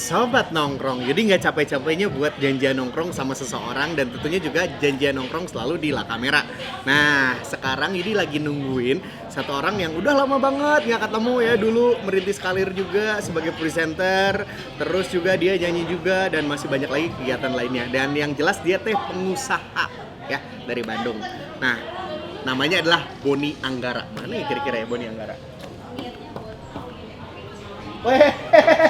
Sobat nongkrong, jadi nggak capek-capeknya buat janjian nongkrong sama seseorang dan tentunya juga janjian nongkrong selalu di La Kamera. Nah, sekarang ini lagi nungguin satu orang yang udah lama banget nggak ketemu ya, dulu merintis karir juga sebagai presenter, terus juga dia nyanyi juga dan masih banyak lagi kegiatan lainnya. Dan yang jelas dia teh pengusaha ya dari Bandung. Nah, namanya adalah Boni Anggara. Mana ya kira-kira ya Boni Anggara? Weh,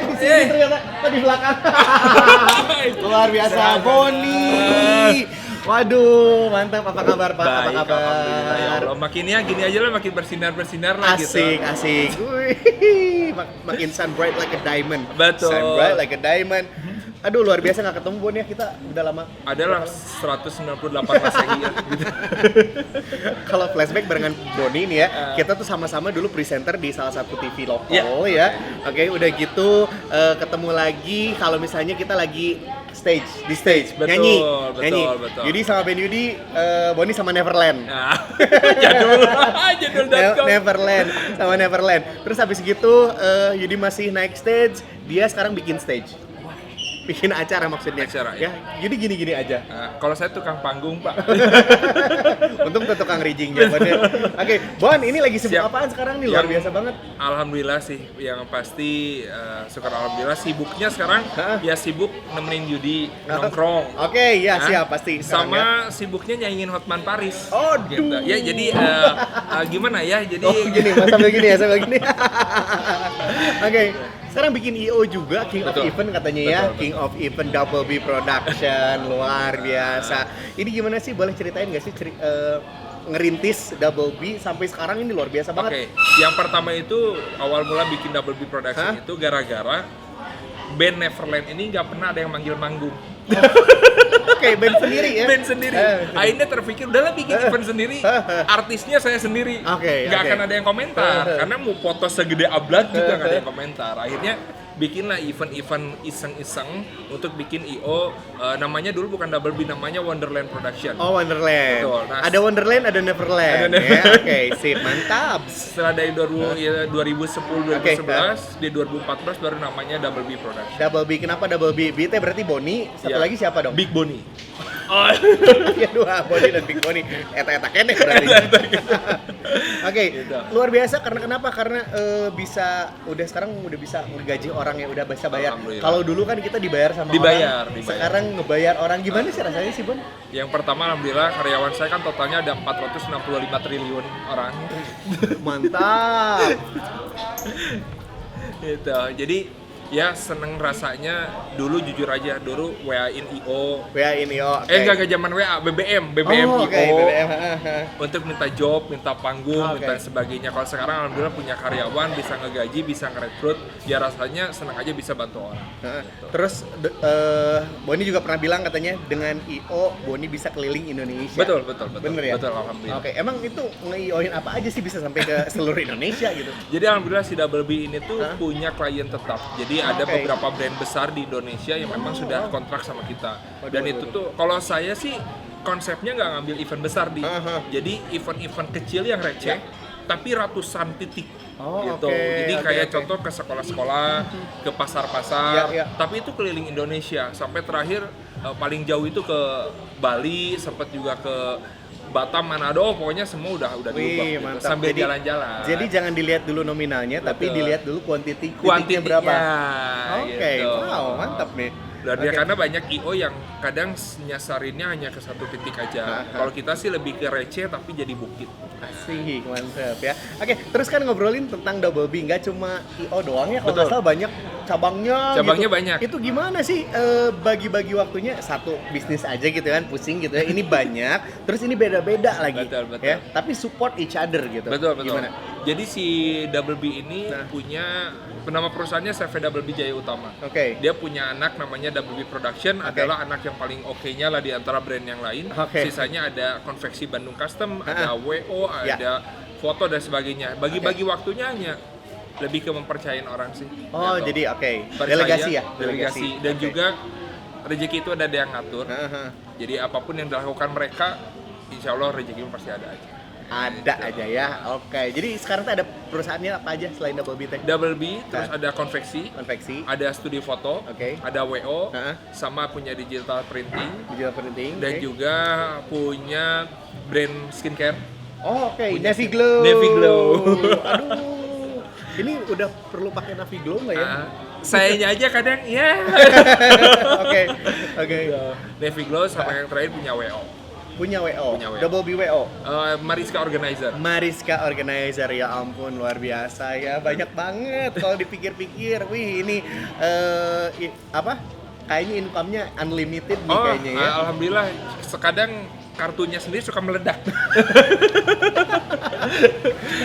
di sini ternyata di belakang. Luar biasa, Boni. Waduh, mantap. Apa kabar Pak? Baik, Apa kabar? alhamdulillah, ya Allah. Makin ya gini aja lah, makin bersinar lah gitu. Asik. Wih, makin sun bright like a diamond. Betul. Sun bright like a diamond. Aduh, luar biasa nggak ketemu Bon ya, kita udah lama. Adalah 198 Masehi ya gitu. Kalau flashback barengan Boni nih ya, kita tuh sama-sama dulu presenter di salah satu TV lokal ya. Oke, udah gitu ketemu lagi kalau misalnya kita lagi di stage Betul, nyanyi. betul. Yudi sama Ben Yudi, Boni sama Neverland. Nah, jadul.com. Neverland sama Neverland. Terus habis gitu Yudi masih naik stage, dia sekarang bikin stage. Bikin acara maksudnya. Acara, ya. Jadi gini-gini aja. Kalau saya tukang panggung, Pak. Untung tuh tukang rigging jawabannya. Oke, Bon, ini lagi sibuk apaan sekarang nih? Luar biasa banget. Alhamdulillah sih, yang pasti syukur alhamdulillah sibuknya sekarang ya sibuk nemenin Yudi nongkrong. Oke, ya siap pasti. Sama sibuknya nyanyiin Hotman Paris. Oh, gitu. Ya jadi gimana ya? Jadi gini, sambil gini. Oke. Sekarang bikin I.O. juga, King of Event katanya ya. Betul. King of Event Double B Production, luar biasa. Ini gimana sih, boleh ceritain nggak sih ngerintis Double B sampai sekarang ini luar biasa banget. Oke, yang pertama itu awal mula bikin Double B Production itu gara-gara band Neverland ini nggak pernah ada yang manggil manggung. Oke, band sendiri ya? Band sendiri. Akhirnya terpikir, udahlah bikin event sendiri. Artisnya saya sendiri. Nggak akan ada yang komentar. Karena mau foto segede ablat juga nggak ada yang komentar. Akhirnya bikinlah event-event iseng-iseng untuk bikin I.O. Namanya dulu bukan Double B, namanya Wonderland Production. Oh, Wonderland. Betul. Nah, ada Wonderland, ada Neverland. Ya, oke, sip, mantap. Setelah dari 2010-2011, di 2014 baru namanya Double B Production. Double B, kenapa Double B? B itu berarti Boni, satu lagi siapa dong? Big Boni. Ya dua, Boni dan Big Boni. Eta kene berarti. Oke, luar biasa karena kenapa? Karena sekarang udah bisa ngegaji orang yang udah bisa bayar. Kalau dulu kan kita dibayar sama orang. Sekarang ngebayar orang, gimana sih rasanya sih, Bon? Yang pertama alhamdulillah karyawan saya kan totalnya ada 465 triliun orang. Mantap. Gitu. Jadi ya seneng rasanya dulu jujur aja dulu WA-in I.O. Okay. Enggak zaman WA, BBM Oh, I.O. BBM. Untuk minta job, minta panggung, minta sebagainya. Kalau sekarang alhamdulillah punya karyawan, bisa ngegaji, bisa ngerekrut, ya rasanya seneng aja bisa bantu orang. Gitu. Terus Boni juga pernah bilang katanya dengan I.O. Boni bisa keliling Indonesia. Betul. Bener ya? Betul, alhamdulillah. Oke, emang itu nge-I.O.in apa aja sih bisa sampai ke seluruh Indonesia gitu? Jadi alhamdulillah si Double B ini tuh punya klien tetap. Jadi ada beberapa brand besar di Indonesia yang memang sudah kontrak sama kita. Dan itu tuh kalau saya sih konsepnya nggak ngambil event besar jadi event-event kecil yang receh tapi ratusan titik gitu. Jadi kayak contoh ke sekolah-sekolah, ke pasar-pasar, tapi itu keliling Indonesia sampai terakhir paling jauh itu ke Bali, sempat juga ke Batam, Manado, pokoknya semua udah diubah gitu, sambil jalan-jalan. Jadi jangan dilihat dulu nominalnya, tapi dilihat dulu kuantitinya berapa. Oke, wow, mantap nih. Karena banyak I.O. yang kadang nyasarinnya hanya ke satu titik aja. Kalau kita sih lebih ke receh tapi jadi bukit. Asik, mantap ya. Oke, terus kan ngobrolin tentang Double B, nggak cuma I.O. doang ya, kalau nggak salah banyak cabangnya gitu. Banyak. Itu gimana sih bagi-bagi waktunya? Satu bisnis aja gitu kan, pusing gitu ya. Ini banyak, terus ini beda-beda lagi. Betul. Ya, tapi support each other gitu. Betul. Gimana? Jadi si Double B ini punya nama perusahaannya CV Double B Jaya Utama. Dia punya anak namanya Double B Production, adalah anak yang paling oke-nya lah di antara brand yang lain. Sisanya ada konveksi Bandung Custom, ada WO, ada foto dan sebagainya. Bagi-bagi waktunya hanya lebih ke mempercayain orang sih. Oh, gitu. Jadi delegasi ya? Delegasi. Dan juga rezeki itu ada yang ngatur. Jadi apapun yang dilakukan mereka, insya Allah rezeki pasti ada aja. Ada aja ya. Oke. Jadi sekarang tuh ada perusahaannya apa aja selain Double B teh? Double B, terus ada konveksi, Konveksi, ada studio foto, Oke. ada WO, Heeh. sama punya digital printing, digital printing, dan oke. juga punya brand skincare. Oh, oke. punya Navy Glow. Navy Glow. Aduh. Ini udah perlu pakai Navy Glow nggak ya? Sayanya aja kadang ya. Oke. Oke. Navy Glow sama yang terakhir punya WO. Punya WO. Punya WO. Double B WO. Mariska Organizer. Mariska Organizer, ya ampun, luar biasa ya, banyak banget kalau dipikir-pikir. Wih, ini apa? Kayaknya income-nya unlimited nih kayaknya ya. Alhamdulillah. Sekadang kartunya sendiri suka meledak.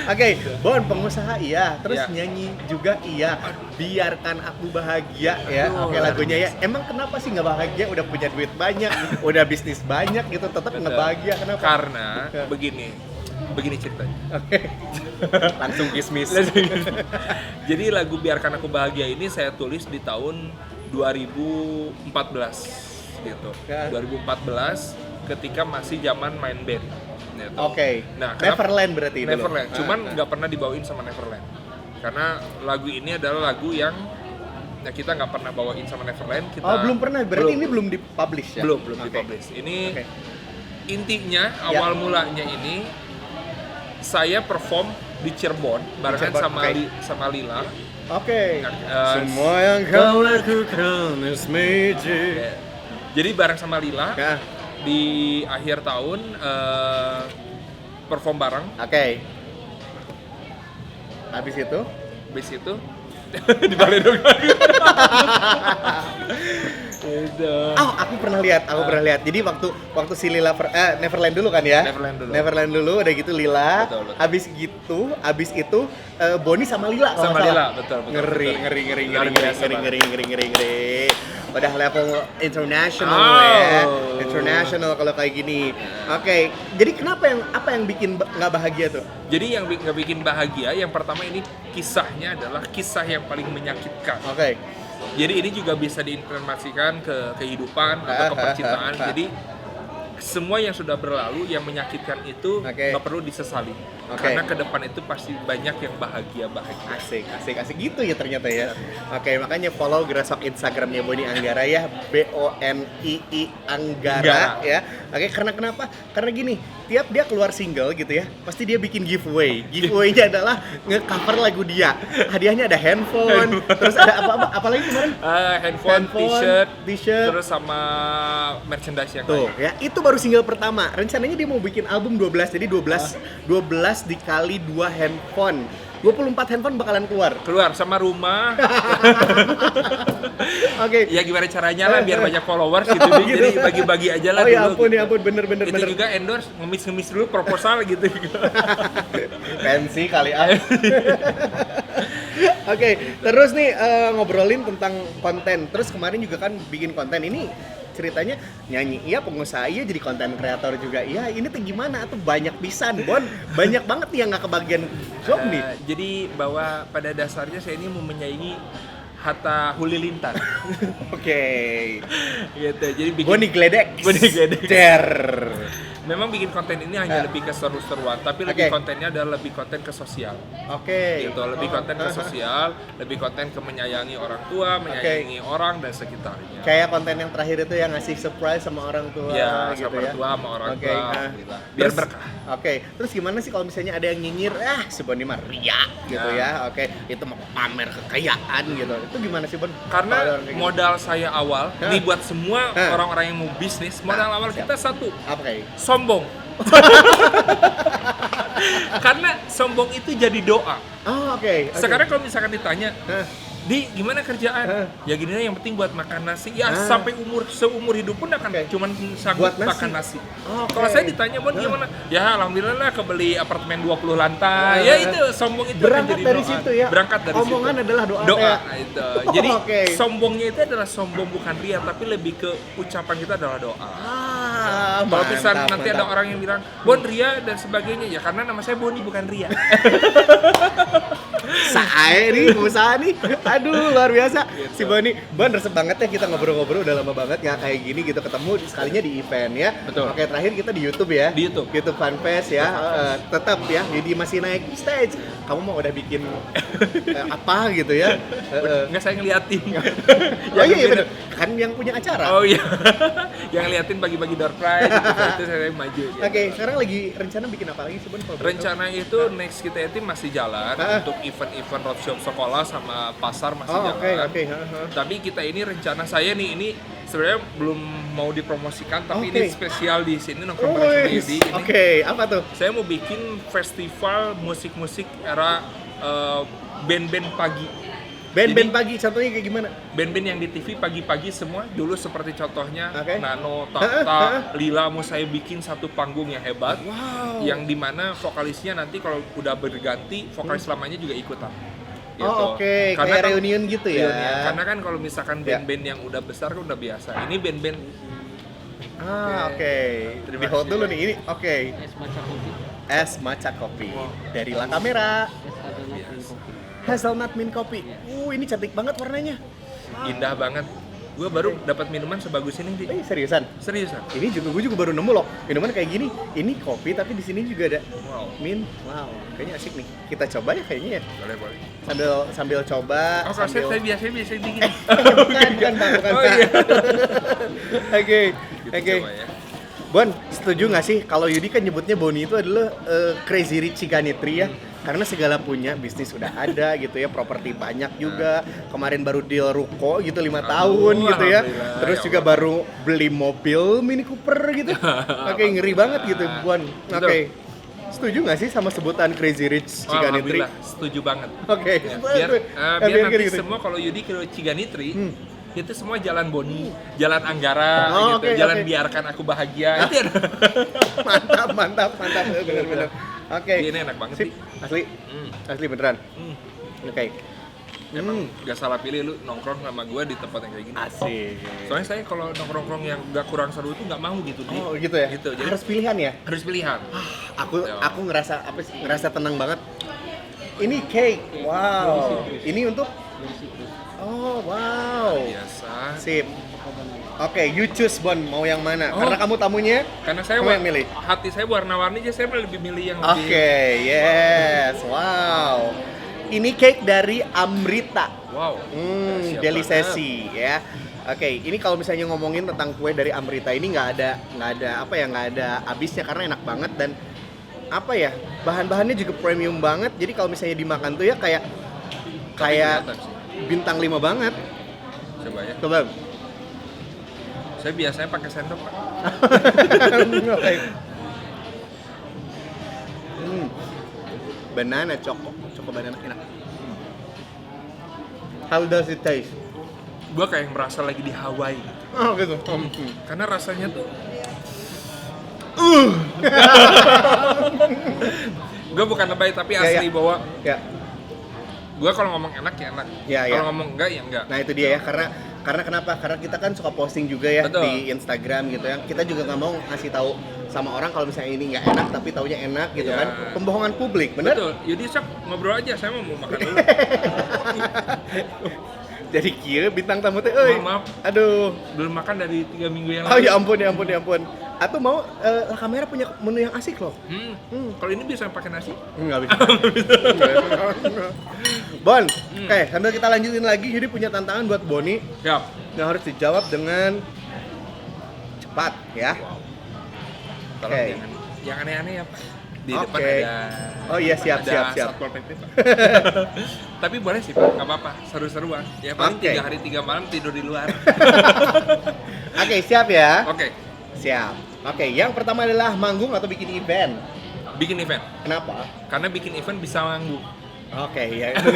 Oke, Bon, pengusaha iya, terus Iya. nyanyi juga iya. Biarkan aku bahagia ya. Aduh, Oke, lagunya ya. Emang kenapa sih nggak bahagia? Udah punya duit banyak, udah bisnis banyak gitu, tetap nggak Betul. bahagia. Kenapa? Karena Ya. begini ceritanya. Oke. Langsung kismis. Jadi lagu Biarkan Aku Bahagia ini saya tulis di tahun 2014 gitu. Ya. 2014 ketika masih zaman main band. Gitu. Oke. Nah, kenapa- Neverland berarti dulu. Neverland. Cuman Ah, nggak pernah dibawain sama Neverland. Karena lagu ini adalah lagu yang ya kita nggak pernah bawain sama Neverland. Kita Oh, belum pernah. Berarti ini belum dipublish ya? belum Oke. dipublish. Ini Oke. intinya Ya. awal mulanya ini saya perform di Cirebon barengan Cirebon, sama oke. sama Lila. Oke. Eh, Semua yang kau lakukan is magic. Jadi bareng sama Lila Ya. di akhir tahun perform bareng. Oke. Habis itu? Habis itu dibalik dong. Itu. Oh, aku pernah lihat. Jadi waktu si Lila Neverland dulu kan ya? Neverland dulu. Udah gitu Lila. Betul. Habis itu Boni sama Lila kalau Sama nggak salah. Lila, betul. Ngeri. Luar biasa Ngeri. Udah level international Oh. ya. International kalau kayak gini. Oke. Jadi apa yang bikin nggak bahagia tuh? Jadi yang nggak bikin bahagia, yang pertama ini kisahnya adalah kisah yang paling menyakitkan. Oke. Jadi ini juga bisa diimplementasikan ke kehidupan atau ke percintaan. Jadi semua yang sudah berlalu yang menyakitkan itu Oke. nggak perlu disesali. Oke. Karena ke depan itu pasti banyak yang bahagia. Asik gitu ya ternyata ya. Oke, makanya follow Grasok Instagramnya Boni Anggara ya, BONII Anggara ya. Oke, karena kenapa? Karena gini, tiap dia keluar single gitu ya, pasti dia bikin giveaway. Giveaway-nya adalah nge-cover lagu dia. Hadiahnya ada handphone, terus ada apa lagi kemarin? Handphone, t-shirt, t-shirt. terus sama merchandise yang Tuh, lain. ya itu baru single pertama. Rencananya dia mau bikin album 12, jadi 12 dikali 2 handphone. 24 handphone bakalan keluar. Sama rumah. Oke. Ya gimana caranya lah biar banyak followers gitu. Gitu. Jadi bagi-bagi aja lah Oh ya dulu. ampun, ya ampun, bener. Itu juga endorse, ngemis-ngemis dulu proposal gitu. Pensi kali ah. Oke, terus nih ngobrolin tentang konten. Terus kemarin juga kan bikin konten ini ceritanya nyanyi iya, pengusaha iya, jadi konten kreator juga iya. Ini tuh gimana? Tuh banyak pisan, Bon. Banyak banget nih yang nggak kebagian job nih. Jadi bahwa pada dasarnya saya ini mau menyaingi Hatta Halilintar. Oke. Gitu. Jadi bikin Boni Gledek. Cer. memang bikin konten ini hanya lebih ke seru-seruan, tapi lebih kontennya adalah lebih konten ke sosial. Oke. Gitu, lebih konten ke sosial, lebih konten ke menyayangi orang tua, menyayangi orang dan sekitarnya. Kayak konten yang terakhir itu yang ngasih surprise sama orang tua Ya, gitu sama ya. orang tua, sama orang Oke, tua. nah. Biar Terus, berkah. Oke, terus gimana sih kalau misalnya ada yang nyinyir, si Boni mah ria gitu ya. Oke, itu mau pamer kekayaan gitu. Itu gimana sih, Bon? Kalau ada Karena orang kayak gitu? modal saya awal, ini buat semua orang-orang yang mau bisnis, modal awal kita satu, apa kayak? sombong. Karena sombong itu jadi doa. Oh, oke. Sekarang kalau misalkan ditanya, Di, gimana kerjaan? Ya gini yang penting buat makan nasi. Ya sampai seumur hidup pun akan cuman sanggup Buat nasi. makan nasi. Oh, Kalau saya ditanya, Bon gimana? Ya alhamdulillah lah kebeli apartemen 20 lantai. Ya itu sombong itu akan Berangkat jadi dari doa. situ ya. Berangkat dari Omongan situ. adalah doa. Doa ya. itu. Jadi Oke. sombongnya itu adalah sombong bukan ria, tapi lebih ke ucapan kita adalah doa. Kalau misalnya nanti ada orang yang bilang Bon ria dan sebagainya, ya karena nama saya Boni bukan Ria. Sae nih, pengusaha nih. Aduh, luar biasa. Si Boni, resep banget ya kita ngobrol-ngobrol udah lama banget nggak kayak gini gitu ketemu sekalinya di event ya. Betul. Oke, terakhir kita di YouTube ya. Di YouTube. YouTube Fanfest ya. Tetap ya, jadi masih naik stage. Kamu mau udah bikin apa gitu ya? Nggak, saya ngeliatin. Oh iya bener. Kan yang punya acara. Oh iya. Yang ngeliatin bagi-bagi door prize gitu. Itu saya maju gitu. Oke, sekarang lagi rencana bikin apa lagi sih, Bon? Kalau boleh tahu? Rencana itu next kita itu masih jalan untuk event-event roadshow sekolah sama pasar masih jalan. Oke. Tapi kita ini rencana saya nih ini sebenarnya belum mau dipromosikan tapi Oke. ini spesial di sini nongkrong bareng sama Yudi. Ini Oke, apa tuh? saya mau bikin festival musik-musik era band-band pagi. Band-band Jadi, pagi, contohnya kayak gimana? Band-band yang di TV pagi-pagi semua dulu seperti contohnya Oke. Nano, Tata, Lila mau saya bikin satu panggung yang hebat. Wow. Yang dimana vokalisnya nanti kalau udah berganti vokalis lamanya juga ikutan. Gitu. Oh oke, Karena kayak kan- reunion gitu ya? reunion. Karena kan kalau misalkan Ya. band-band yang udah besar kan udah biasa. Ini band-band Oke. Terima Di hold kasih, dulu Pak. nih, ini oke. Es maca kopi dari La Camera. Hazelnut mint kopi. Ini cantik banget warnanya. indah banget. Gue baru dapat minuman sebagus ini, Di. Seriusan? Seriusan. Ini juga gue juga baru nemu loh. Minuman kayak gini. Ini kopi tapi di sini juga ada Wow. mint. Wow, kayaknya asik nih. Kita coba ya kayaknya ya. Boleh. Sambil coba. Oh, kalau sambil... saya biasa bikin. bukan Bang. Oh, iya. Oke. Gitu Oke. coba ya. Bon, setuju nggak sih kalau Yudi kan nyebutnya Boni itu adalah Crazy Rich Ciganitri ya? Karena segala punya bisnis udah ada gitu ya, properti banyak juga. Kemarin baru deal ruko gitu 5 tahun gitu ya. Alhamdulillah, Terus ya juga Allah. baru beli mobil Mini Cooper gitu. Oke, ngeri banget gitu, Bon. Oke. Setuju nggak sih sama sebutan Crazy Rich Ciganitri? Alhamdulillah, setuju banget. Oke. Ya, biar nanti gitu. semua kalau Yudi ke Ciganitri, itu semua jalan Boni, jalan Anggara, Oh, gitu, oke, jalan oke. biarkan aku bahagia. Itu ya. mantap, bener-bener. Oke. Ini enak banget Sip. sih. Asli beneran. Oke. Emang gak salah pilih lu nongkrong sama gue di tempat yang kayak gini. Asik. Soalnya saya kalau nongkrong yang gak kurang seru itu gak mau gitu, Di. Oh gitu ya. Gitu, jadi Harus pilihan ya. harus pilihan. Aku ngerasa tenang banget. Ini cake. Wow. Ini untuk Oh, wow. Biasa. Sip. Oke, you choose Bon, mau yang mana? Oh. Karena kamu tamunya. Karena saya Kamu yang milih? hati saya warna-warni aja, saya lebih milih yang lebih. Oke, yes. Wow. Ini cake dari Amrita. Wow. Siap Delisesi ya. Oke, ini kalau misalnya ngomongin tentang kue dari Amrita ini nggak ada habisnya karena enak banget dan apa ya, bahan-bahannya juga premium banget. Jadi kalau misalnya dimakan tuh ya kayak kelihatan sih. bintang 5 banget. Coba ya. Coba. Saya biasanya pakai sendok, Pak. Oke. Banana choco banana enak. How does it taste? Gua kayak merasa lagi di Hawaii. Oh gitu. Karena rasanya tuh gue bukan lebay tapi Ya, asli bahwa Ya. gue kalau ngomong enak ya enak, Ya, kalau ya. ngomong enggak ya enggak. Nah itu dia ya, karena kenapa? Karena kita kan suka posting juga ya Betul. di Instagram gitu ya. Kita juga nggak mau ngasih tahu sama orang kalau misalnya ini nggak enak tapi taunya enak gitu Ya. kan. Pembohongan publik, bener? Betul. Yudi sok ngobrol aja, saya mau makan dulu. Jadi kia bintang tamu teh, euy. Maaf. Aduh. Belum makan dari 3 minggu yang Oh lalu. ya ampun. Atau mau La Camera punya menu yang asik loh. Kalau ini bisa pakai nasi? Nggak bisa. Bon, oke sambil kita lanjutin lagi, jadi punya tantangan buat Boni Siap. yang harus dijawab dengan cepat ya. Tolong Oke. jangan aneh-aneh ya, Pak. Di Oke. depan ada. Oh iya, siap. Ada Satpol PP, Pak. Tapi boleh sih, Pak. Nggak apa-apa. Seru-seruan. Ya paling Oke. 3 hari 3 malam tidur di luar. Oke, siap ya. Oke. Siap. Oke, yang pertama adalah manggung atau bikin event. Bikin event. Kenapa? Karena bikin event bisa manggung. Oke, ya itu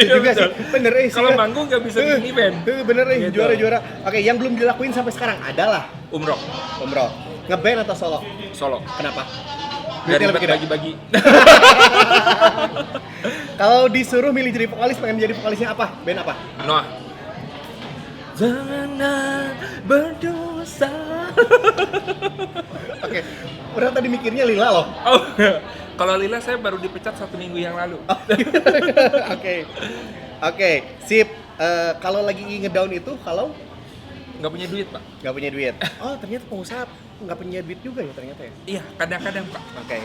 juga sih. Bener Kalau manggung nggak bisa bikin event. Bener Gitu. juara. Oke, yang belum dilakuin sampai sekarang adalah Umroh. Umroh. Ngeband atau solo? Solo. Kenapa? Biar Duitnya ribet lebih gede. bagi-bagi. Kalau disuruh milih jadi vokalis, pengen jadi vokalisnya apa? Band apa? Noah. Jangan berdosa. Oke, udah tadi mikirnya Lila loh. Oh, Kalau Lila saya baru dipecat 1 minggu yang lalu. Oke, sip. Kalau lagi ngedown itu, kalau Nggak punya duit, Pak. nggak punya duit. Oh, ternyata pengusaha nggak punya duit juga ya ternyata ya. Iya, kadang-kadang, Pak. Oke.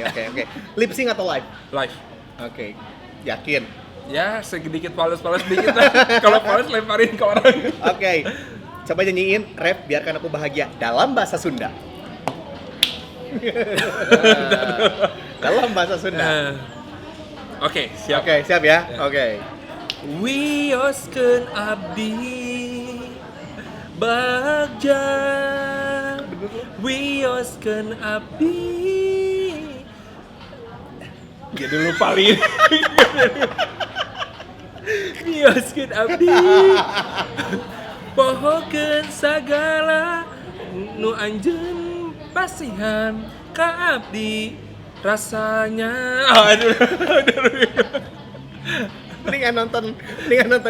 Lip sync atau live? Live. Oke, yakin. Ya, sedikit polos-polos dikit lah. Kalau polos lemparin ke orang. Oke, coba nyanyiin rap Biarkan Aku Bahagia dalam bahasa Sunda. Dalam bahasa Sunda. Oke, siap. Oke, siap ya. Ya. Oke. Wioskeun abdi bagja. Wioskeun abdi. Jadi lupa Lin. Wioskeun abdi. Pohokeun sagala nu anjeun pasihan ka abdi rasanya. Aduh. Mendingan nonton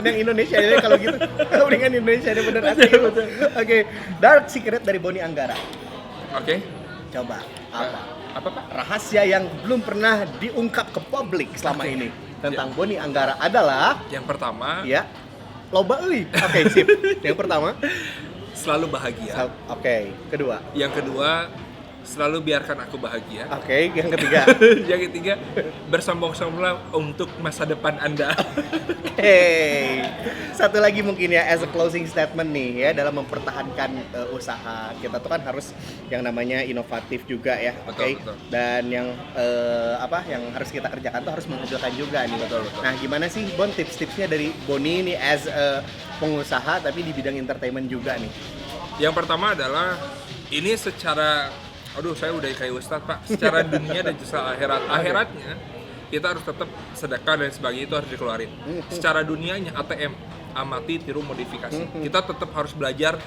yang Indonesia ya kalau gitu. Mendingan Indonesia deh bener asli. Oke, Dark Secret dari Boni Anggara. Oke. Coba apa? Apa, Pak? Rahasia yang belum pernah diungkap ke publik selama Oke. ini tentang Boni Anggara adalah Yang pertama, ya loba euy. Oke, sip. Yang pertama, selalu bahagia. Oke, kedua. Yang kedua, selalu biarkan aku bahagia. Oke, yang ketiga. Yang ketiga, bersombong-sombonglah untuk masa depan Anda. Hey, satu lagi mungkin ya as a closing statement nih ya dalam mempertahankan usaha kita tuh kan harus yang namanya inovatif juga ya, oke? Betul. Dan yang yang harus kita kerjakan tuh harus menghasilkan juga nih. Betul. Nah, gimana sih Bon tips-tipsnya dari Boni nih as a pengusaha tapi di bidang entertainment juga nih? Yang pertama adalah ini secara, aduh saya udah kayak Ustadz, Pak. Secara dunia dan juga akhirat. Akhiratnya kita harus tetap sedekah dan sebagainya itu harus dikeluarin. Secara dunianya ATM, amati, tiru, modifikasi. Kita tetap harus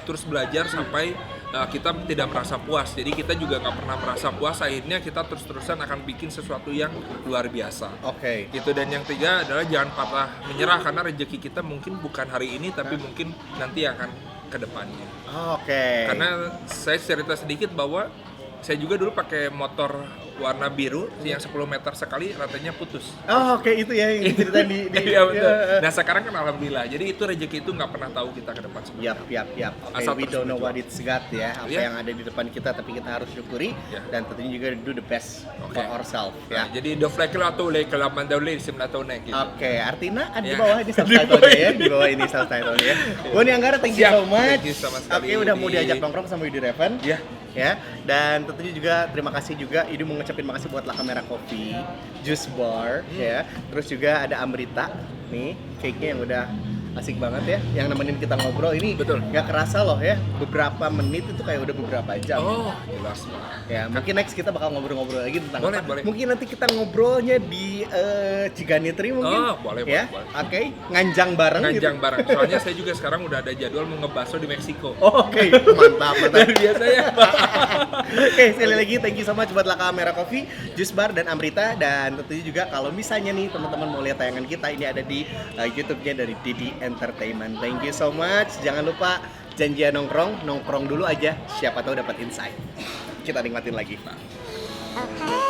terus belajar sampai kita tidak merasa puas. Jadi kita juga nggak pernah merasa puas. Akhirnya kita terus-terusan akan bikin sesuatu yang luar biasa. Oke. Itu, dan yang tiga adalah jangan patah menyerah karena rezeki kita mungkin bukan hari ini tapi mungkin nanti akan ke depannya. Oke. Karena saya cerita sedikit bahwa saya juga dulu pakai motor warna biru yang 10 meter sekali rantainya putus. Oh, oke, itu ya yang cerita di Iya, betul. Nah sekarang kan alhamdulillah. Jadi itu rezeki itu nggak pernah tahu kita ke depan seperti Yap. Oke, Asal we terus don't know berjuang. what it's got ya. Apa Iya. yang ada di depan kita tapi kita harus syukuri dan tentunya juga do the best Oke. for ourselves ya. Nah, jadi doflekla atau le kelaman daule simlatone gitu. Oke, artinya ada di Ya. bawah ini subtitle-nya ya, di bawah ini subtitle-nya ya. Boni Anggara, thank you Siap. so much. Thank you sama sekali, Oke, udah mau Yudi. diajak nongkrong sama Yudi Reven. Iya. Ya, dan tentunya juga terima kasih juga Yudi mau ngucapin makasih buat La Kamera Coffee, Juice Bar ya. Terus juga ada Amrita nih, cake-nya yang udah asik banget ya, yang nemenin kita ngobrol ini. Betul. Nggak kerasa loh ya, beberapa menit itu kayak udah beberapa jam. Oh, jelas. Ya, mungkin next kita bakal ngobrol-ngobrol lagi tentang Boleh, apa. boleh. Mungkin nanti kita ngobrolnya di Ciganitri mungkin. Oh, boleh, ya. boleh. Oke, nganjang bareng Nganjang gitu. bareng. Soalnya saya juga sekarang udah ada jadwal mau ngebaso di Meksiko. Oh, oke, mantap. Luar biasa ya, Pak. Oke, sekali lagi thank you so much buat La Kamera Coffee, Juice Bar dan Amrita, dan tentunya juga kalau misalnya nih teman-teman mau lihat tayangan kita ini ada di YouTube-nya dari Didi Entertainment. Thank you so much. Jangan lupa janjian nongkrong dulu aja, siapa tahu dapat insight. Kita nikmatin lagi. Okay.